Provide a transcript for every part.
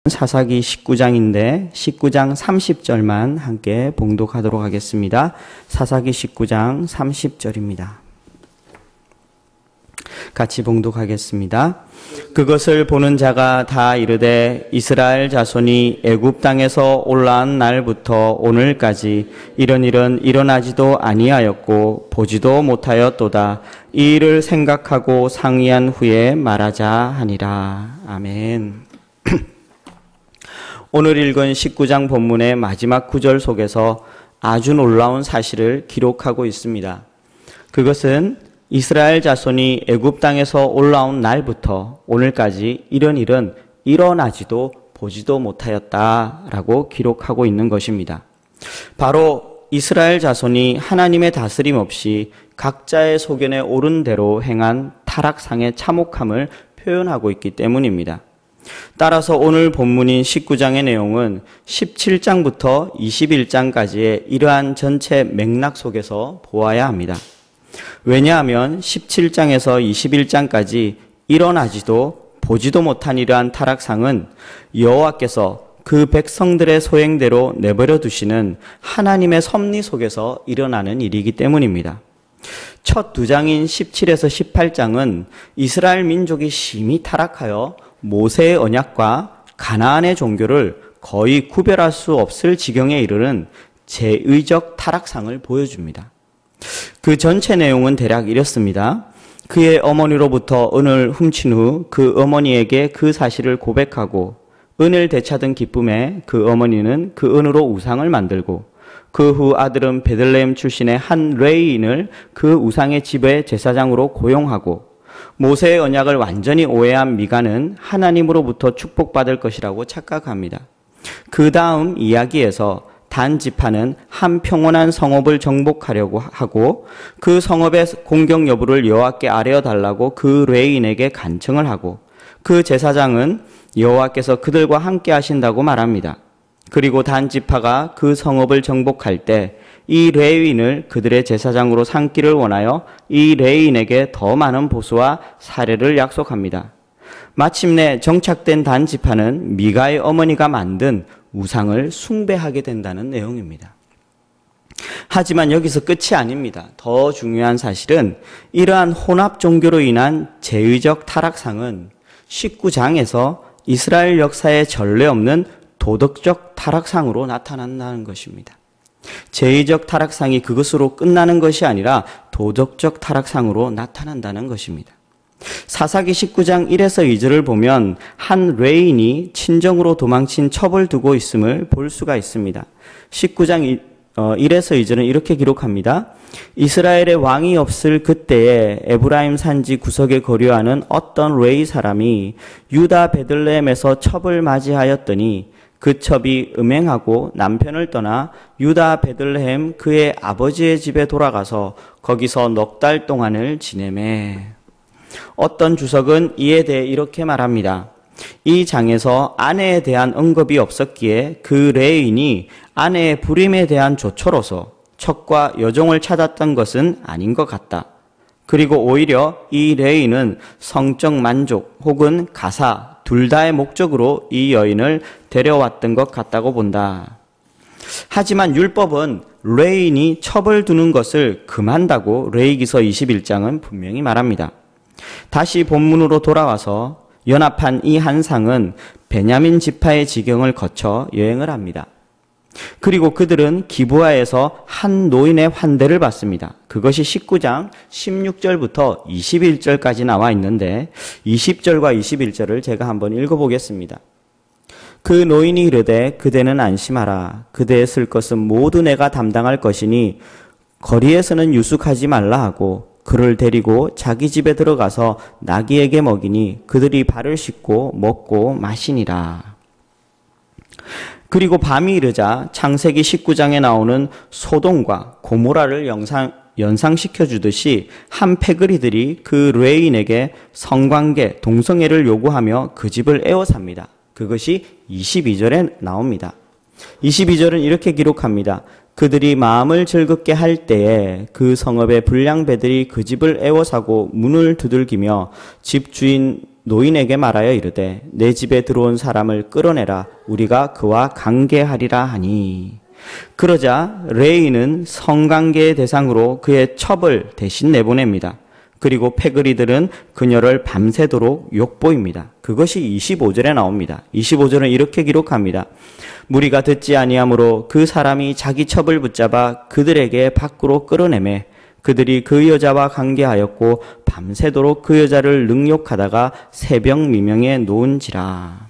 사사기 19장인데 19장 30절만 함께 봉독하도록 하겠습니다. 사사기 19장 30절입니다. 같이 봉독하겠습니다. 그것을 보는 자가 다 이르되 이스라엘 자손이 애굽 땅에서 올라온 날부터 오늘까지 이런 일은 일어나지도 아니하였고 보지도 못하였도다. 이 일을 생각하고 상의한 후에 말하자 하니라. 아멘. 오늘 읽은 19장 본문의 마지막 구절 속에서 아주 놀라운 사실을 기록하고 있습니다. 그것은 이스라엘 자손이 애굽 땅에서 올라온 날부터 오늘까지 이런 일은 일어나지도 보지도 못하였다라고 기록하고 있는 것입니다. 바로 이스라엘 자손이 하나님의 다스림 없이 각자의 소견에 옳은 대로 행한 타락상의 참혹함을 표현하고 있기 때문입니다. 따라서 오늘 본문인 19장의 내용은 17장부터 21장까지의 이러한 전체 맥락 속에서 보아야 합니다. 왜냐하면 17장에서 21장까지 일어나지도 보지도 못한 이러한 타락상은 여호와께서 그 백성들의 소행대로 내버려 두시는 하나님의 섭리 속에서 일어나는 일이기 때문입니다. 첫 두 장인 17에서 18장은 이스라엘 민족이 심히 타락하여 모세의 언약과 가나안의 종교를 거의 구별할 수 없을 지경에 이르는 제의적 타락상을 보여줍니다. 그 전체 내용은 대략 이렇습니다. 그의 어머니로부터 은을 훔친 후 그 어머니에게 그 사실을 고백하고 은을 되찾은 기쁨에 그 어머니는 그 은으로 우상을 만들고 그 후 아들은 베들레헴 출신의 한 레위인을 그 우상의 집의 제사장으로 고용하고 모세의 언약을 완전히 오해한 미가는 하나님으로부터 축복받을 것이라고 착각합니다. 그 다음 이야기에서 단 지파는 한 평온한 성읍을 정복하려고 하고 그 성읍의 공격 여부를 여호와께 아뢰어달라고 그 레위인에게 간청을 하고 그 제사장은 여호와께서 그들과 함께 하신다고 말합니다. 그리고 단 지파가 그 성읍을 정복할 때 이 레위인을 그들의 제사장으로 삼기를 원하여 이 레위인에게 더 많은 보수와 사례를 약속합니다. 마침내 정착된 단 지파는 미가의 어머니가 만든 우상을 숭배하게 된다는 내용입니다. 하지만 여기서 끝이 아닙니다. 더 중요한 사실은 이러한 혼합 종교로 인한 제의적 타락상은 19장에서 이스라엘 역사에 전례 없는 도덕적 타락상으로 나타난다는 것입니다. 제의적 타락상이 그것으로 끝나는 것이 아니라 도덕적 타락상으로 나타난다는 것입니다. 사사기 19장 1에서 2절을 보면 한 레위인이 친정으로 도망친 첩을 두고 있음을 볼 수가 있습니다. 19장 1에서 2절은 이렇게 기록합니다. 이스라엘의 왕이 없을 그때에 에브라임 산지 구석에 거류하는 어떤 레위 사람이 유다 베들레헴에서 첩을 맞이하였더니 그 첩이 음행하고 남편을 떠나 유다 베들레헴 그의 아버지의 집에 돌아가서 거기서 넉 달 동안을 지내매. 어떤 주석은 이에 대해 이렇게 말합니다. 이 장에서 아내에 대한 언급이 없었기에 그 레위인이 아내의 불임에 대한 조처로서 첩과 여종을 찾았던 것은 아닌 것 같다. 그리고 오히려 이 레위인은 성적 만족 혹은 가사 둘 다의 목적으로 이 여인을 데려왔던 것 같다고 본다. 하지만 율법은 레위인이 첩을 두는 것을 금한다고 레위기서 21장은 분명히 말합니다. 다시 본문으로 돌아와서 연합한 이 한상은 베냐민 지파의 지경을 거쳐 여행을 합니다. 그리고 그들은 기브아에서 한 노인의 환대를 받습니다. 그것이 19장 16절부터 21절까지 나와 있는데 20절과 21절을 제가 한번 읽어보겠습니다. 그 노인이 이르되 그대는 안심하라. 그대의 쓸 것은 모두 내가 담당할 것이니 거리에서는 유숙하지 말라 하고 그를 데리고 자기 집에 들어가서 나귀에게 먹이니 그들이 발을 씻고 먹고 마시니라. 그리고 밤이 이르자 창세기 19장에 나오는 소돔과 고모라를 연상시켜 주듯이 한 패거리들이 그 레위인에게 성관계, 동성애를 요구하며 그 집을 에워쌉니다. 그것이 22절에 나옵니다. 22절은 이렇게 기록합니다. 그들이 마음을 즐겁게 할 때에 그 성읍의 불량배들이 그 집을 에워싸고 문을 두들기며 집 주인 노인에게 말하여 이르되 내 집에 들어온 사람을 끌어내라 우리가 그와 관계하리라 하니 그러자 레위는 성관계의 대상으로 그의 첩을 대신 내보냅니다. 그리고 패거리들은 그녀를 밤새도록 욕보입니다. 그것이 25절에 나옵니다. 25절은 이렇게 기록합니다. 무리가 듣지 아니하므로 그 사람이 자기 첩을 붙잡아 그들에게 밖으로 끌어내매 그들이 그 여자와 관계하였고 밤새도록 그 여자를 능욕하다가 새벽 미명에 놓은지라.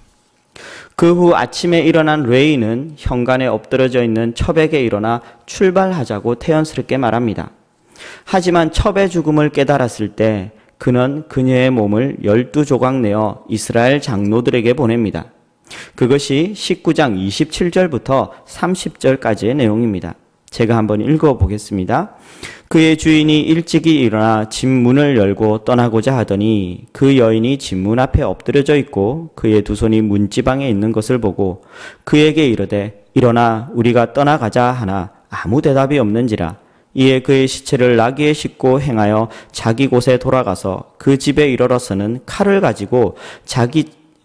그 후 아침에 일어난 레위는 현관에 엎드러져 있는 첩에게 일어나 출발하자고 태연스럽게 말합니다. 하지만 첩의 죽음을 깨달았을 때 그는 그녀의 몸을 12조각 내어 이스라엘 장로들에게 보냅니다. 그것이 19장 27절부터 30절까지의 내용입니다. 제가 한번 읽어보겠습니다. 그의 주인이 일찍이 일어나 집 문을 열고 떠나고자 하더니 그 여인이 집 문 앞에 엎드려져 있고 그의 두 손이 문지방에 있는 것을 보고 그에게 이르되 일어나 우리가 떠나가자 하나 아무 대답이 없는지라. 이에 그의 시체를 나귀에 싣고 행하여 자기 곳에 돌아가서 그 집에 이르러서는 칼을 가지고 자기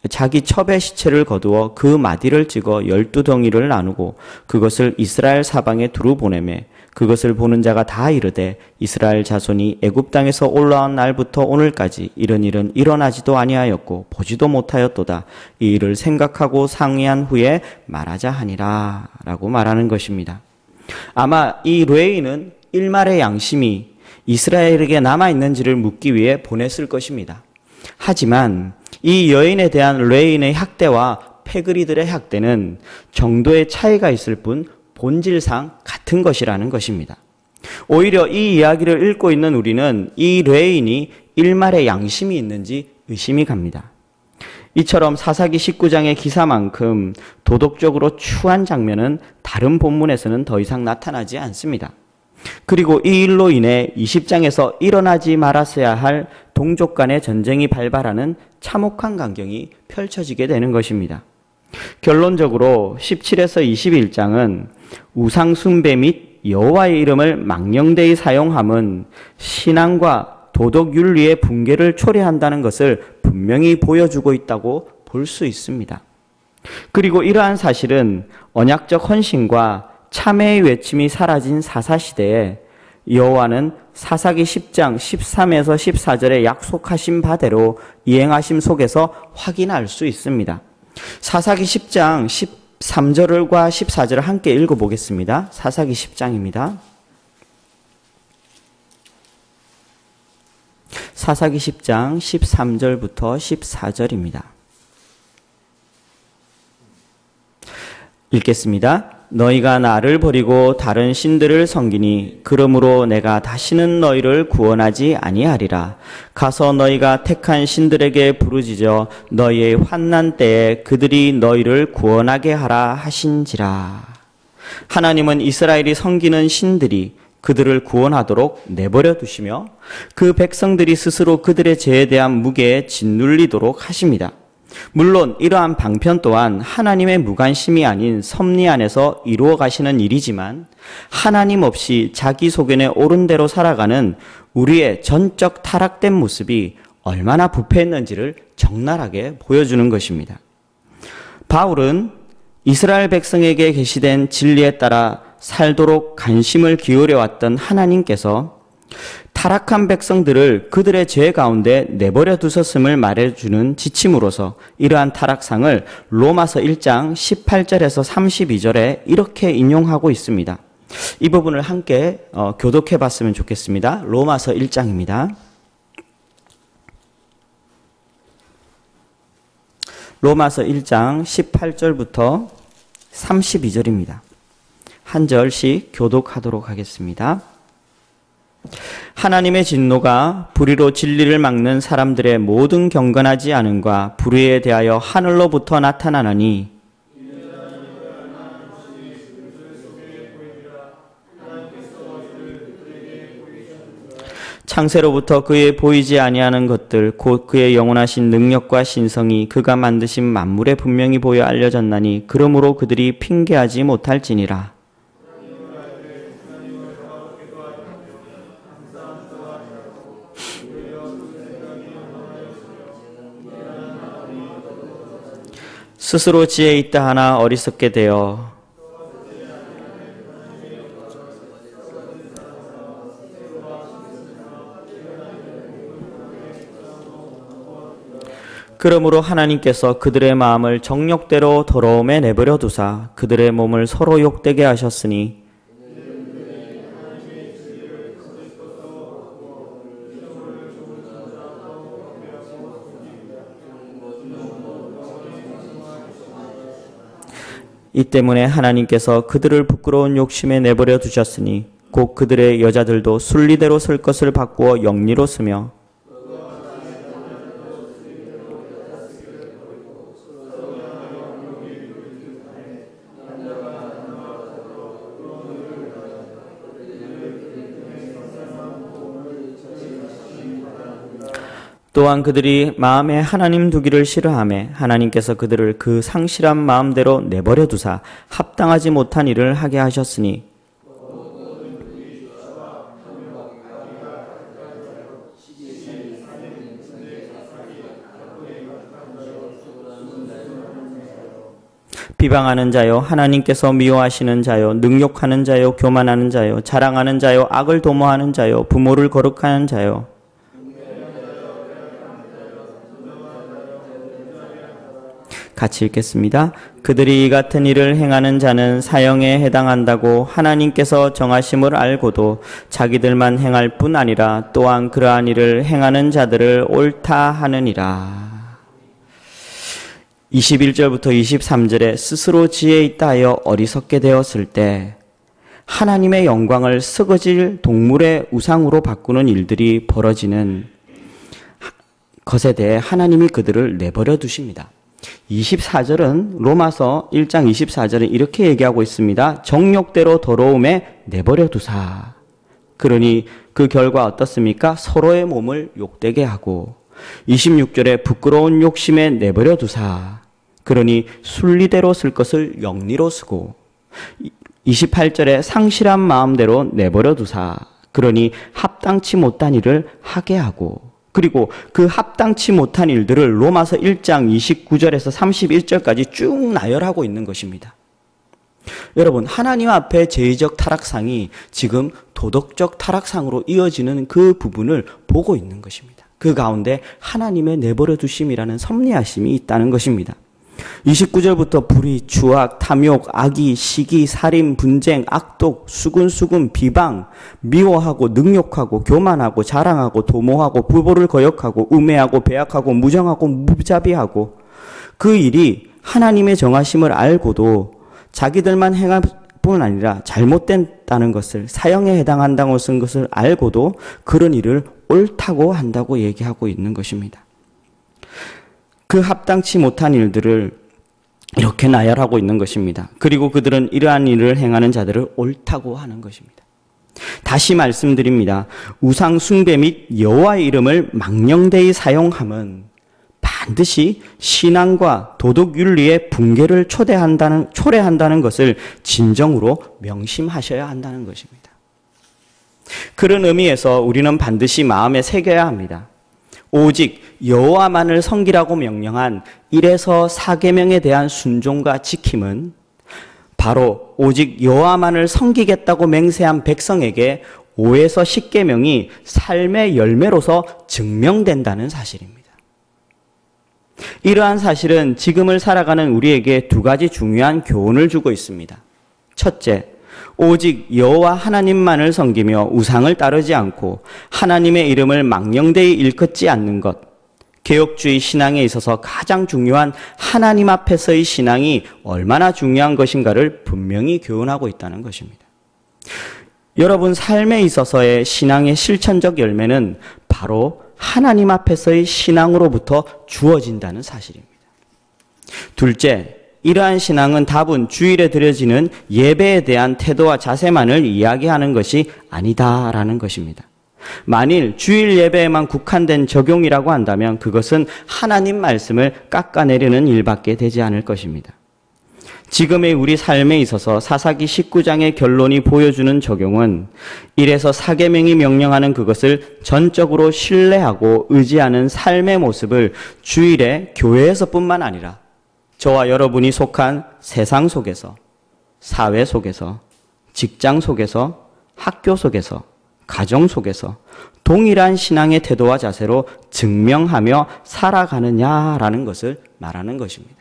첩의 시체를 거두어 그 마디를 찍어 12덩이를 나누고 그것을 이스라엘 사방에 두루 보내매 그것을 보는 자가 다 이르되 이스라엘 자손이 애굽 땅에서 올라온 날부터 오늘까지 이런 일은 일어나지도 아니하였고 보지도 못하였도다. 이 일을 생각하고 상의한 후에 말하자 하니라 라고 말하는 것입니다. 아마 이 레위는 일말의 양심이 이스라엘에게 남아있는지를 묻기 위해 보냈을 것입니다. 하지만 이 여인에 대한 레위인의 학대와 패거리들의 학대는 정도의 차이가 있을 뿐 본질상 같은 것이라는 것입니다. 오히려 이 이야기를 읽고 있는 우리는 이 레위인이 일말의 양심이 있는지 의심이 갑니다. 이처럼 사사기 19장의 기사만큼 도덕적으로 추한 장면은 다른 본문에서는 더 이상 나타나지 않습니다. 그리고 이 일로 인해 20장에서 일어나지 말았어야 할 동족 간의 전쟁이 발발하는 참혹한 광경이 펼쳐지게 되는 것입니다. 결론적으로 17에서 21장은 우상 숭배 및 여호와의 이름을 망령되이 사용함은 신앙과 도덕 윤리의 붕괴를 초래한다는 것을 분명히 보여주고 있다고 볼 수 있습니다. 그리고 이러한 사실은 언약적 헌신과 참회의 외침이 사라진 사사시대에 여호와는 사사기 10장 13에서 14절에 약속하신 바대로 이행하심 속에서 확인할 수 있습니다. 사사기 10장 13절과 14절을 함께 읽어보겠습니다. 사사기 10장입니다. 사사기 10장 13절부터 14절입니다. 읽겠습니다. 너희가 나를 버리고 다른 신들을 섬기니 그러므로 내가 다시는 너희를 구원하지 아니하리라. 가서 너희가 택한 신들에게 부르짖어 너희의 환난 때에 그들이 너희를 구원하게 하라 하신지라. 하나님은 이스라엘이 섬기는 신들이 그들을 구원하도록 내버려 두시며 그 백성들이 스스로 그들의 죄에 대한 무게에 짓눌리도록 하십니다. 물론 이러한 방편 또한 하나님의 무관심이 아닌 섭리 안에서 이루어 가시는 일이지만 하나님 없이 자기 소견에 옳은 대로 살아가는 우리의 전적 타락된 모습이 얼마나 부패했는지를 적나라하게 보여주는 것입니다. 바울은 이스라엘 백성에게 계시된 진리에 따라 살도록 관심을 기울여왔던 하나님께서 타락한 백성들을 그들의 죄 가운데 내버려 두셨음을 말해주는 지침으로서 이러한 타락상을 로마서 1장 18절에서 32절에 이렇게 인용하고 있습니다. 이 부분을 함께 교독해 봤으면 좋겠습니다. 로마서 1장입니다. 로마서 1장 18절부터 32절입니다. 한 절씩 교독하도록 하겠습니다. 하나님의 진노가 불의로 진리를 막는 사람들의 모든 경건하지 않음과 불의에 대하여 하늘로부터 나타나나니 창세로부터 그의 보이지 아니하는 것들 곧 그의 영원하신 능력과 신성이 그가 만드신 만물에 분명히 보여 알려졌나니 그러므로 그들이 핑계하지 못할지니라. 스스로 지혜 있다 하나 어리석게 되어 그러므로 하나님께서 그들의 마음을 정욕대로 더러움에 내버려 두사 그들의 몸을 서로 욕되게 하셨으니 이 때문에 하나님께서 그들을 부끄러운 욕심에 내버려 두셨으니 곧 그들의 여자들도 순리대로 쓸 것을 바꾸어 영리로 쓰며 또한 그들이 마음에 하나님 두기를 싫어하며 하나님께서 그들을 그 상실한 마음대로 내버려 두사 합당하지 못한 일을 하게 하셨으니 비방하는 자요 하나님께서 미워하시는 자요 능욕하는 자요 교만하는 자요 자랑하는 자요 악을 도모하는 자요 부모를 거룩하는 자요 같이 읽겠습니다. 그들이 이 같은 일을 행하는 자는 사형에 해당한다고 하나님께서 정하심을 알고도 자기들만 행할 뿐 아니라 또한 그러한 일을 행하는 자들을 옳다 하느니라. 21절부터 23절에 스스로 지혜 있다 하여 어리석게 되었을 때 하나님의 영광을 썩어질 동물의 우상으로 바꾸는 일들이 벌어지는 것에 대해 하나님이 그들을 내버려 두십니다. 24절은 로마서 1장 24절은 이렇게 얘기하고 있습니다. 정욕대로 더러움에 내버려 두사. 그러니 그 결과 어떻습니까? 서로의 몸을 욕되게 하고 26절에 부끄러운 욕심에 내버려 두사. 그러니 순리대로 쓸 것을 영리로 쓰고 28절에 상실한 마음대로 내버려 두사. 그러니 합당치 못한 일을 하게 하고 그리고 그 합당치 못한 일들을 로마서 1장 29절에서 31절까지 쭉 나열하고 있는 것입니다. 여러분, 하나님 앞에 죄의적 타락상이 지금 도덕적 타락상으로 이어지는 그 부분을 보고 있는 것입니다. 그 가운데 하나님의 내버려 두심이라는 섭리하심이 있다는 것입니다. 29절부터 불의, 추악, 탐욕, 악의, 시기, 살인, 분쟁, 악독, 수군수군, 비방, 미워하고 능욕하고 교만하고 자랑하고 도모하고 부모를 거역하고 음해하고 배약하고 무정하고 무자비하고 그 일이 하나님의 정하심을 알고도 자기들만 행할 뿐 아니라 잘못됐다는 것을 사형에 해당한다고 쓴 것을 알고도 그런 일을 옳다고 한다고 얘기하고 있는 것입니다. 그 합당치 못한 일들을 이렇게 나열하고 있는 것입니다. 그리고 그들은 이러한 일을 행하는 자들을 옳다고 하는 것입니다. 다시 말씀드립니다. 우상 숭배 및 여호와의 이름을 망령되이 사용함은 반드시 신앙과 도덕 윤리의 붕괴를 초래한다는 것을 진정으로 명심하셔야 한다는 것입니다. 그런 의미에서 우리는 반드시 마음에 새겨야 합니다. 오직 여호와만을 섬기라고 명령한 1에서 4계명에 대한 순종과 지킴은 바로 오직 여호와만을 섬기겠다고 맹세한 백성에게 5에서 10계명이 삶의 열매로서 증명된다는 사실입니다. 이러한 사실은 지금을 살아가는 우리에게 두 가지 중요한 교훈을 주고 있습니다. 첫째, 오직 여호와 하나님만을 섬기며 우상을 따르지 않고 하나님의 이름을 망령되이 일컫지 않는 것, 개혁주의 신앙에 있어서 가장 중요한 하나님 앞에서의 신앙이 얼마나 중요한 것인가를 분명히 교훈하고 있다는 것입니다. 여러분 삶에 있어서의 신앙의 실천적 열매는 바로 하나님 앞에서의 신앙으로부터 주어진다는 사실입니다. 둘째, 이러한 신앙은 답은 주일에 드려지는 예배에 대한 태도와 자세만을 이야기하는 것이 아니다라는 것입니다. 만일 주일 예배에만 국한된 적용이라고 한다면 그것은 하나님 말씀을 깎아내리는 일밖에 되지 않을 것입니다. 지금의 우리 삶에 있어서 사사기 19장의 결론이 보여주는 적용은 1에서 4계명이 명령하는 그것을 전적으로 신뢰하고 의지하는 삶의 모습을 주일에 교회에서뿐만 아니라 저와 여러분이 속한 세상 속에서, 사회 속에서, 직장 속에서, 학교 속에서, 가정 속에서 동일한 신앙의 태도와 자세로 증명하며 살아가느냐라는 것을 말하는 것입니다.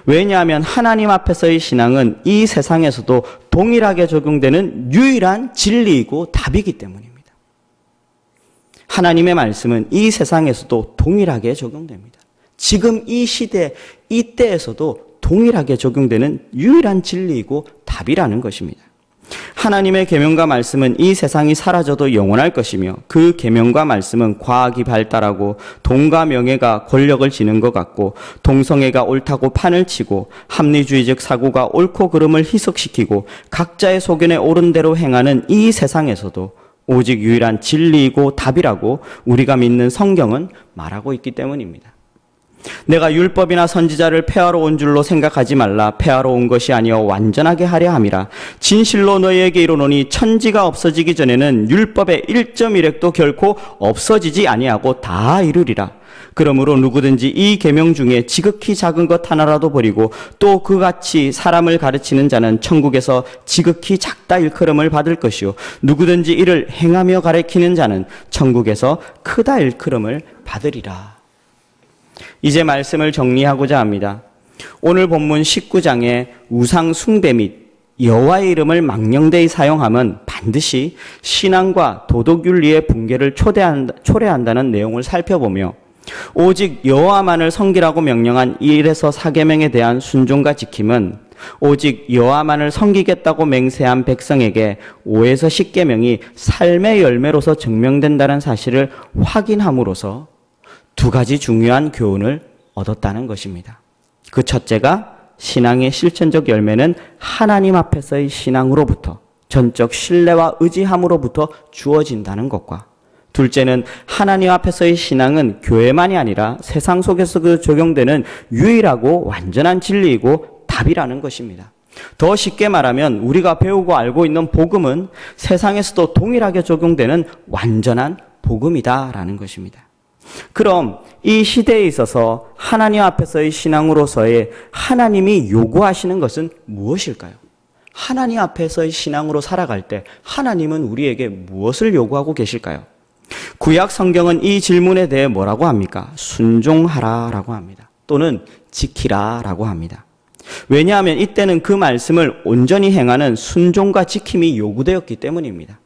왜냐하면 하나님 앞에서의 신앙은 이 세상에서도 동일하게 적용되는 유일한 진리이고 답이기 때문입니다. 하나님의 말씀은 이 세상에서도 동일하게 적용됩니다. 지금 이 시대, 이 때에서도 동일하게 적용되는 유일한 진리이고 답이라는 것입니다. 하나님의 계명과 말씀은 이 세상이 사라져도 영원할 것이며 그 계명과 말씀은 과학이 발달하고 돈과 명예가 권력을 지는 것 같고 동성애가 옳다고 판을 치고 합리주의적 사고가 옳고 그름을 희석시키고 각자의 소견에 옳은 대로 행하는 이 세상에서도 오직 유일한 진리이고 답이라고 우리가 믿는 성경은 말하고 있기 때문입니다. 내가 율법이나 선지자를 폐하러 온 줄로 생각하지 말라. 폐하러 온 것이 아니여 완전하게 하려 함이라. 진실로 너희에게 이르노니 천지가 없어지기 전에는 율법의 1.1획도 결코 없어지지 아니하고 다 이루리라. 그러므로 누구든지 이 계명 중에 지극히 작은 것 하나라도 버리고 또 그같이 사람을 가르치는 자는 천국에서 지극히 작다 일컬음을 받을 것이요 누구든지 이를 행하며 가르치는 자는 천국에서 크다 일컬음을 받으리라. 이제 말씀을 정리하고자 합니다. 오늘 본문 19장에 우상 숭배 및 여호와의 이름을 망령되이 사용함은 반드시 신앙과 도덕윤리의 붕괴를 초래한다는 내용을 살펴보며 오직 여호와만을 섬기라고 명령한 1에서 4계명에 대한 순종과 지킴은 오직 여호와만을 섬기겠다고 맹세한 백성에게 5에서 10계명이 삶의 열매로서 증명된다는 사실을 확인함으로써 두 가지 중요한 교훈을 얻었다는 것입니다. 그 첫째가 신앙의 실천적 열매는 하나님 앞에서의 신앙으로부터 전적 신뢰와 의지함으로부터 주어진다는 것과 둘째는 하나님 앞에서의 신앙은 교회만이 아니라 세상 속에서 적용되는 유일하고 완전한 진리이고 답이라는 것입니다. 더 쉽게 말하면 우리가 배우고 알고 있는 복음은 세상에서도 동일하게 적용되는 완전한 복음이다라는 것입니다. 그럼 이 시대에 있어서 하나님 앞에서의 신앙으로서의 하나님이 요구하시는 것은 무엇일까요? 하나님 앞에서의 신앙으로 살아갈 때 하나님은 우리에게 무엇을 요구하고 계실까요? 구약 성경은 이 질문에 대해 뭐라고 합니까? 순종하라라고 합니다. 또는 지키라라고 합니다. 왜냐하면 이때는 그 말씀을 온전히 행하는 순종과 지킴이 요구되었기 때문입니다.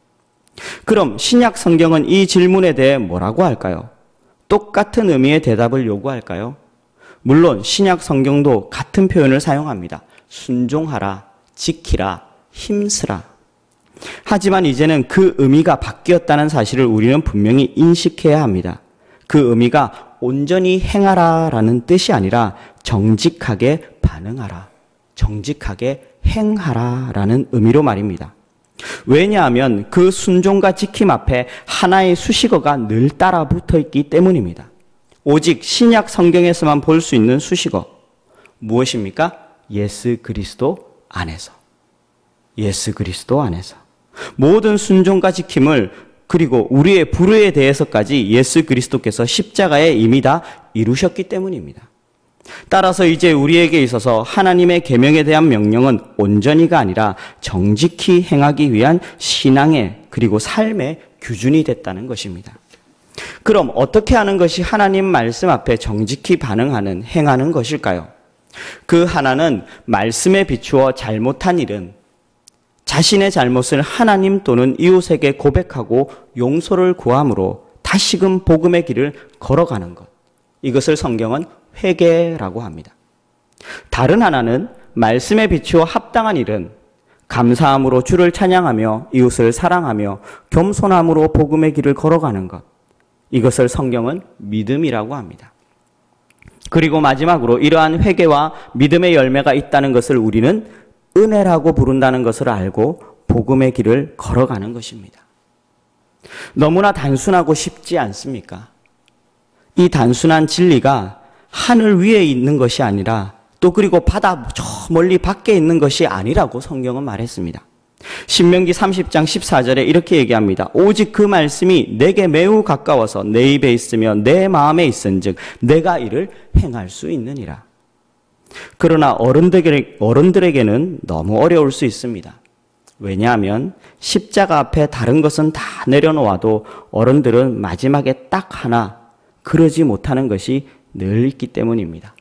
그럼 신약 성경은 이 질문에 대해 뭐라고 할까요? 똑같은 의미의 대답을 요구할까요? 물론 신약 성경도 같은 표현을 사용합니다. 순종하라, 지키라, 힘쓰라. 하지만 이제는 그 의미가 바뀌었다는 사실을 우리는 분명히 인식해야 합니다. 그 의미가 온전히 행하라라는 뜻이 아니라 정직하게 반응하라, 정직하게 행하라라는 의미로 말입니다. 왜냐하면 그 순종과 지킴 앞에 하나의 수식어가 늘 따라 붙어 있기 때문입니다. 오직 신약 성경에서만 볼 수 있는 수식어 무엇입니까? 예수 그리스도 안에서. 예수 그리스도 안에서. 모든 순종과 지킴을 그리고 우리의 불의에 대해서까지 예수 그리스도께서 십자가에 이미 다 이루셨기 때문입니다. 따라서 이제 우리에게 있어서 하나님의 계명에 대한 명령은 온전히가 아니라 정직히 행하기 위한 신앙의 그리고 삶의 규준이 됐다는 것입니다. 그럼 어떻게 하는 것이 하나님 말씀 앞에 정직히 반응하는, 행하는 것일까요? 그 하나는 말씀에 비추어 잘못한 일은 자신의 잘못을 하나님 또는 이웃에게 고백하고 용서를 구함으로 다시금 복음의 길을 걸어가는 것. 이것을 성경은 회개라고 합니다. 다른 하나는 말씀에 비추어 합당한 일은 감사함으로 주를 찬양하며 이웃을 사랑하며 겸손함으로 복음의 길을 걸어가는 것. 이것을 성경은 믿음이라고 합니다. 그리고 마지막으로 이러한 회개와 믿음의 열매가 있다는 것을 우리는 은혜라고 부른다는 것을 알고 복음의 길을 걸어가는 것입니다. 너무나 단순하고 쉽지 않습니까? 이 단순한 진리가 하늘 위에 있는 것이 아니라 또 그리고 바다 저 멀리 밖에 있는 것이 아니라고 성경은 말했습니다. 신명기 30장 14절에 이렇게 얘기합니다. 오직 그 말씀이 내게 매우 가까워서 내 입에 있으며 내 마음에 있은즉 내가 이를 행할 수 있느니라. 그러나 어른들에게는 너무 어려울 수 있습니다. 왜냐하면 십자가 앞에 다른 것은 다 내려놓아도 어른들은 마지막에 딱 하나 그러지 못하는 것이 늘 있기 때문입니다.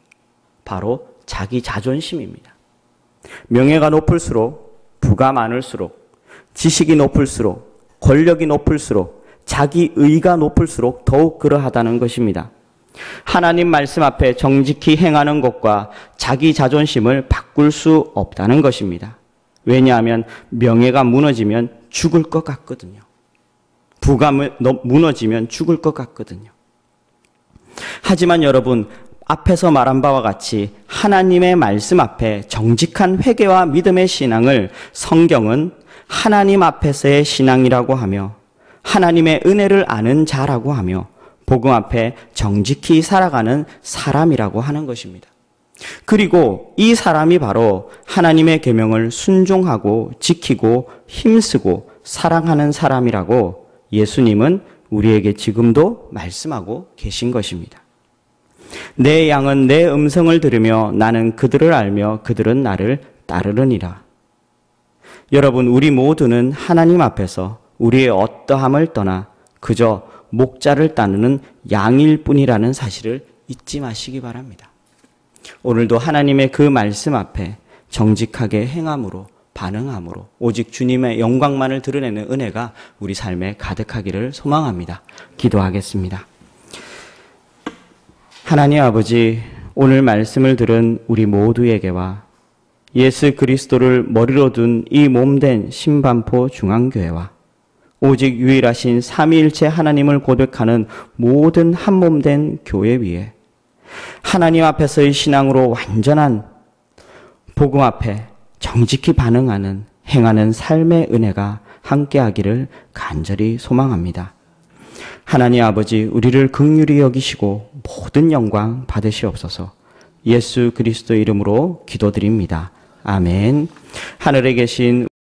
바로 자기 자존심입니다. 명예가 높을수록, 부가 많을수록, 지식이 높을수록, 권력이 높을수록, 자기 의가 높을수록 더욱 그러하다는 것입니다. 하나님 말씀 앞에 정직히 행하는 것과 자기 자존심을 바꿀 수 없다는 것입니다. 왜냐하면 명예가 무너지면 죽을 것 같거든요. 부가 무너지면 죽을 것 같거든요. 하지만 여러분, 앞에서 말한 바와 같이 하나님의 말씀 앞에 정직한 회개와 믿음의 신앙을 성경은 하나님 앞에서의 신앙이라고 하며 하나님의 은혜를 아는 자라고 하며 복음 앞에 정직히 살아가는 사람이라고 하는 것입니다. 그리고 이 사람이 바로 하나님의 계명을 순종하고 지키고 힘쓰고 사랑하는 사람이라고 예수님은 우리에게 지금도 말씀하고 계신 것입니다. 내 양은 내 음성을 들으며 나는 그들을 알며 그들은 나를 따르느니라. 여러분, 우리 모두는 하나님 앞에서 우리의 어떠함을 떠나 그저 목자를 따르는 양일 뿐이라는 사실을 잊지 마시기 바랍니다. 오늘도 하나님의 그 말씀 앞에 정직하게 행함으로, 반응함으로 오직 주님의 영광만을 드러내는 은혜가 우리 삶에 가득하기를 소망합니다. 기도하겠습니다. 하나님 아버지, 오늘 말씀을 들은 우리 모두에게와 예수 그리스도를 머리로 둔 이 몸된 신반포 중앙교회와 오직 유일하신 삼위일체 하나님을 고백하는 모든 한 몸된 교회 위에 하나님 앞에서의 신앙으로 완전한 복음 앞에 정직히 반응하는, 행하는 삶의 은혜가 함께하기를 간절히 소망합니다. 하나님 아버지, 우리를 긍휼히 여기시고 모든 영광 받으시옵소서. 예수 그리스도 이름으로 기도드립니다. 아멘. 하늘에 계신